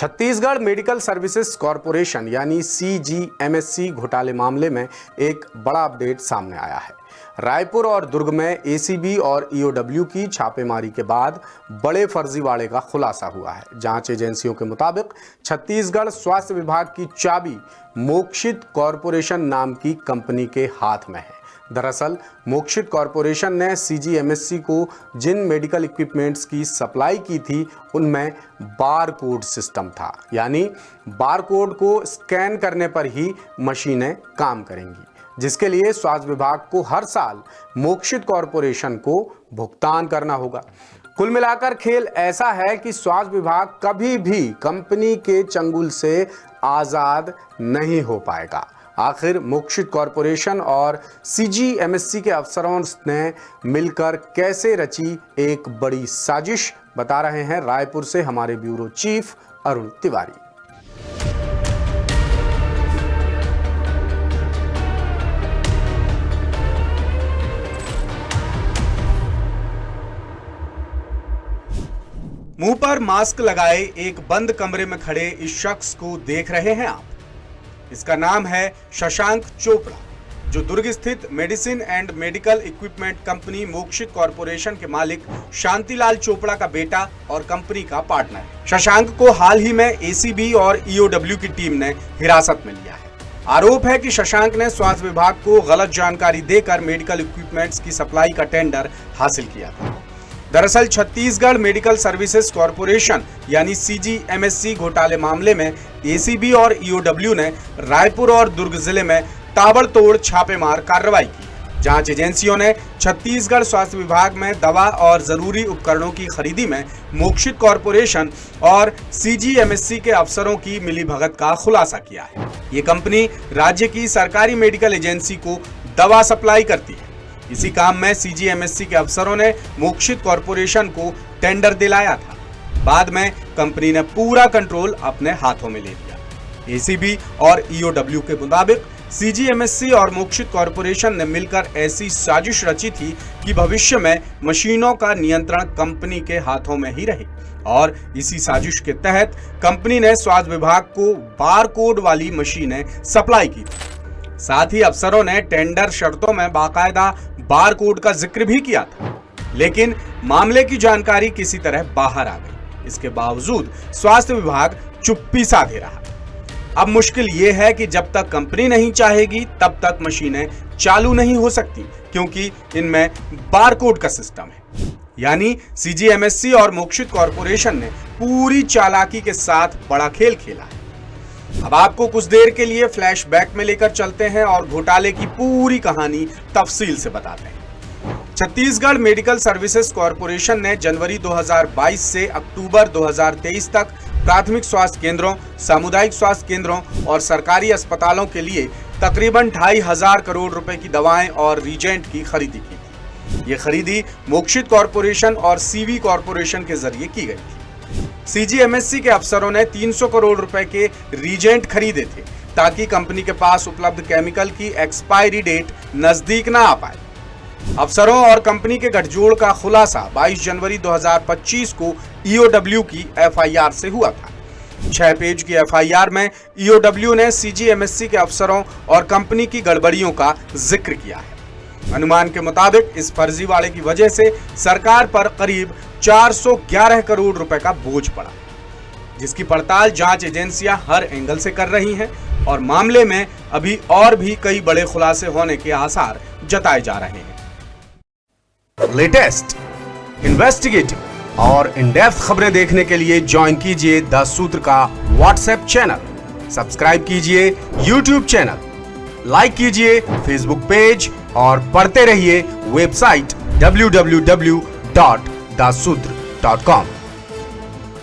Chhattisgarh medical services corporation यानी CGMSC घोटाले मामले में एक बड़ा अपडेट सामने आया है। रायपुर और दुर्ग में ACB और EOW की छापेमारी के बाद बड़े फर्जीवाड़े का खुलासा हुआ है। जांच एजेंसियों के मुताबिक छत्तीसगढ़ स्वास्थ्य विभाग की चाबी मोक्षित कॉरपोरेशन नाम की कंपनी के हाथ में है। दरअसल मोक्षित कॉरपोरेशन ने CGMSC को जिन मेडिकल इक्विपमेंट्स की सप्लाई की थी उनमें बार कोड सिस्टम था, यानी बार कोड को स्कैन करने पर ही मशीनें काम करेंगी, जिसके लिए स्वास्थ्य विभाग को हर साल मोक्षित कॉरपोरेशन को भुगतान करना होगा। कुल मिलाकर खेल ऐसा है कि स्वास्थ्य विभाग कभी भी कंपनी के चंगुल से आजाद नहीं हो पाएगा। आखिर मोक्षित कॉरपोरेशन और CGMSC के अफसरों ने मिलकर कैसे रची एक बड़ी साजिश, बता रहे हैं रायपुर से हमारे ब्यूरो चीफ अरुण तिवारी। मुंह पर मास्क लगाए एक बंद कमरे में खड़े इस शख्स को देख रहे हैं आप। इसका नाम है शशांक चोपड़ा, जो दुर्ग स्थित medicine and medical equipment company Mokshit corporation के मालिक शांतिलाल चोपड़ा का बेटा और कंपनी का पार्टनर है। शशांक को हाल ही में ACB और EOW की टीम ने हिरासत में लिया है। आरोप है कि शशांक ने स्वास्थ्य विभाग को गलत जानकारी देकर मेडिकल इक्विपमेंट्स की सप्लाई का टेंडर हासिल किया था। दरअसल छत्तीसगढ़ मेडिकल सर्विसेज कॉरपोरेशन यानी CGMSC घोटाले मामले में ACB और EOW ने रायपुर और दुर्ग जिले में ताबड़तोड़ छापेमार कार्रवाई की। जांच एजेंसियों ने छत्तीसगढ़ स्वास्थ्य विभाग में दवा और जरूरी उपकरणों की खरीदी में मोक्षित कॉरपोरेशन और CGMSC के अफसरों की मिलीभगत का खुलासा किया है। ये कंपनी राज्य की सरकारी मेडिकल एजेंसी को दवा सप्लाई करती है। इसी काम में CGMSC के अफसरों ने मोक्षित कॉरपोरेशन को टेंडर दिलाया था। बाद में कंपनी ने पूरा कंट्रोल अपने हाथों में ले लिया। ACB और EOW के मुताबिक CGMSC और मोक्षित कॉरपोरेशन ने मिलकर ऐसी साजिश रची थी कि भविष्य में मशीनों का नियंत्रण कंपनी के हाथों में ही रहे, और इसी साजिश के तहत कंपनी ने स्वास्थ्य विभाग को बार कोड वाली मशीनें सप्लाई की थी। साथ ही अफसरों ने टेंडर शर्तों में बाकायदा बार कोड का जिक्र भी किया था, लेकिन मामले की जानकारी किसी तरह बाहर आ गई। इसके बावजूद स्वास्थ्य विभाग चुप्पी साधे रहा। अब मुश्किल ये है कि जब तक कंपनी नहीं चाहेगी तब तक मशीनें चालू नहीं हो सकती, क्योंकि इनमें बार कोड का सिस्टम है। यानी CGMSC और मोक्षित कॉरपोरेशन ने पूरी चालाकी के साथ बड़ा खेल खेला है। अब आपको कुछ देर के लिए फ्लैशबैक में लेकर चलते हैं और घोटाले की पूरी कहानी तफसील से बताते हैं। छत्तीसगढ़ मेडिकल सर्विसेज कॉरपोरेशन ने जनवरी 2022 से अक्टूबर 2023 तक प्राथमिक स्वास्थ्य केंद्रों, सामुदायिक स्वास्थ्य केंद्रों और सरकारी अस्पतालों के लिए तकरीबन 2,500 करोड़ रुपए की दवाएं और रीजेंट की खरीदी की थी। ये खरीदी मोक्षित कॉरपोरेशन और CV कॉरपोरेशन के जरिए की गई थी। CGMSC के अफसरों ने 300 करोड़ रुपए के रीजेंट खरीदे थे, ताकि कंपनी के पास उपलब्ध केमिकल की एक्सपायरी डेट नजदीक ना आ पाए। अफसरों और कंपनी के गठजोड़ का खुलासा 22 जनवरी 2025 को EOW की FIR से हुआ था। 6 पेज की FIR में EOW ने CGMSC के अफसरों और कंपनी की गड़बड़ियों का जिक्र किया है। अनुमान के मुताबिक इस फर्जीवाड़े की वजह से सरकार पर करीब 411 करोड़ रुपए का बोझ पड़ा, जिसकी पड़ताल जांच एजेंसियां हर एंगल से कर रही हैं, और मामले में अभी और भी कई बड़े खुलासे होने के आसार जताए जा रहे हैं। लेटेस्ट, इन्वेस्टिगेटिव और इन डेप्थ खबरें देखने के लिए ज्वाइन कीजिए द सूत्र का WhatsApp चैनल, सब्सक्राइब कीजिए YouTube चैनल, लाइक कीजिए Facebook पेज और पढ़ते रहिए वेबसाइट www.dasudr.com।